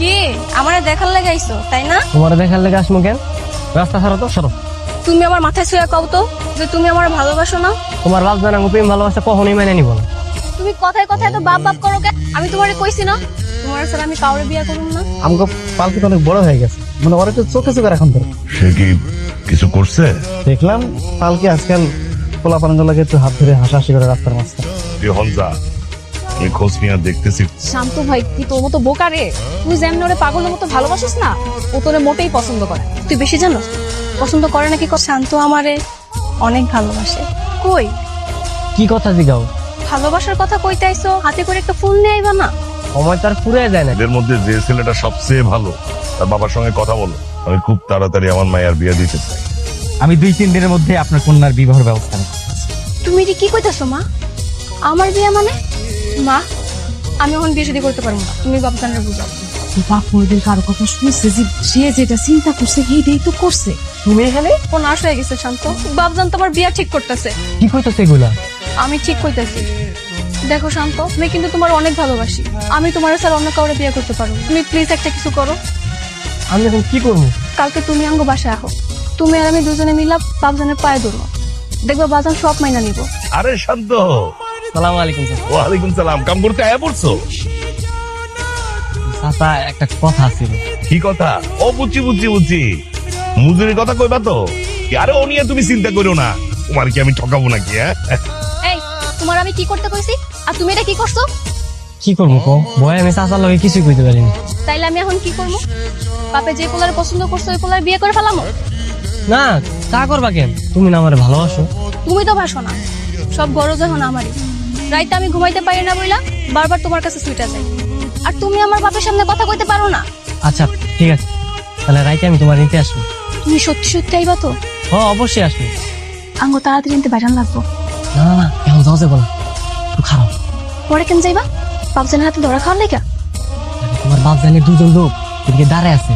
কি আমারে দেখার লাগি আইছো তাই না? তোমার দেখার লেগে আসমু কেন? রাস্তা ছাড়ো তো, সরো। তুমি আমার মাথায় ছুঁয়ে কও তো যে তুমি আমার ভালোবাসো না। তোমার বাপ জানা প্রেম ভালোবাসা কখনোই মেনে নিব না। তুমি কথায় কথায় তো বাপ বাপ করো কে? আমি তোমারে কইছি না তোমার সাথে আমি কাউরে বিয়া করব না। আমগো পালকি তো অনেক বড় হয়ে গেছে, মানে ওরা তো চোখে চোখে এখন ধরে সে কি কিছু করছে? দেখলাম পালকি আজকাল পোলা পানগুলোকে একটু হাত ধরে হাসাহাসি করে রাস্তার মাঝখানে। তুই হনজা, আমি খোঁজ নিয়ে দেখতেছি। শান্ত ভাই কি তোর মতো বোকা রে? তুই যেমন ওরে পাগলের মতো ভালোবাসিস না, ও তোরে মোটেই পছন্দ করে। তুই বেশি জানোস পছন্দ করে নাকি? শান্ত আমারে অনেক ভালোবাসে। কই কি কথা জিগাও? ভালোবাসার কথা কইতে আইছো, হাতে করে একটা ফুল নিয়ে আইবা না? সময় তার ফুরে যায় না। এদের মধ্যে যে ছেলেটা সবচেয়ে ভালো, তার বাবার সঙ্গে কথা বলো। আমি খুব তাড়াতাড়ি আমার মায়ের বিয়ে দিতে চাই। আমি 2-3 দিনের মধ্যে আপনার কন্যার বিবাহের ব্যবস্থা নেব। তুমি এটা কি কইতাছো মা? আমার বিয়ে মানে? মা আমি এখন বিয়ে শাদী করতে পারবো না, তুমি বাপজানের বুঝাও। তোর বাপ ওদের কারো কথা শুনছে যে সে যেটা চিন্তা করছে সেইটাই তো করছে। তুমি এখানে ও নাশ হয়ে গেছে শান্ত। বাপজান তো আমার বিয়া ঠিক করতেছে। কি কইতাছে এগুলা? আমি ঠিক কইতাছি। দেখো শান্ত, আমি কিন্তু তোমার অনেক ভালোবাসি। আমি তোমার স্যার অন্য কাউরে বিয়ে করতে পারবো না। তুমি প্লিজ একটা কিছু করো। আমি এখন কি করবো? কালকে তুমি আঙ্গ বাসায় আহো, তুমি আর আমি দুজনে মিলা বাপজানের পায়ে ধরবো। দেখবা বাপজান সব মাইনা নিব। আরে শান্ত, সালাম আলাইকুম চাচা। ওয়ালাইকুম সালাম। কাম করতে আয়া পড়ছো? চাচা একটা কথা ছিল। কি কথা? ও বুঝছি বুঝছি বুঝছি, মজুরির কথা কইবা তো? আরে ও নিয়ে তুমি চিন্তা করো না, তোমার কি আমি ঠকাবো নাকি? হ্যাঁ, এই তোমার আমি কি করতে কইছি আর তুমি এটা কি করছো? কি করবো কো? ভয় আমি চাচার লগে কিছুই কইতে পারিনি। তাইলে আমি এখন কি করবো? বাপে যে পোলার পছন্দ করছো ওই পোলার বিয়ে করে ফেলামো? না, তা করবা কেন? তুমি না আমারে ভালোবাসো। তুমি তো ভাসো না, সব গরজ এখন আমারই। রাইতে আমি ঘুমাইতে পারি না বইলা বারবার তোমার কাছে সুইটা যাই। আর তুমি আমার বাপের সামনে কথা কইতে পারো না। আচ্ছা ঠিক আছে, তাহলে রাইতে আমি তোমার নিতে আসবো। তুমি সত্যি সত্যি আইবা তো? অবশ্যই আসবো। আঙ্গো তাড়াতাড়ি নিতে বাইরান লাগবো। না না না, এখন যাওয়া যাবো না, একটু খারাপ। পরে কেন যাইবা? বাপজানের হাতে ধরা খাওয়ার লেগা? তোমার বাপ জানে দুজন লোক এদিকে দাঁড়ায় আছে।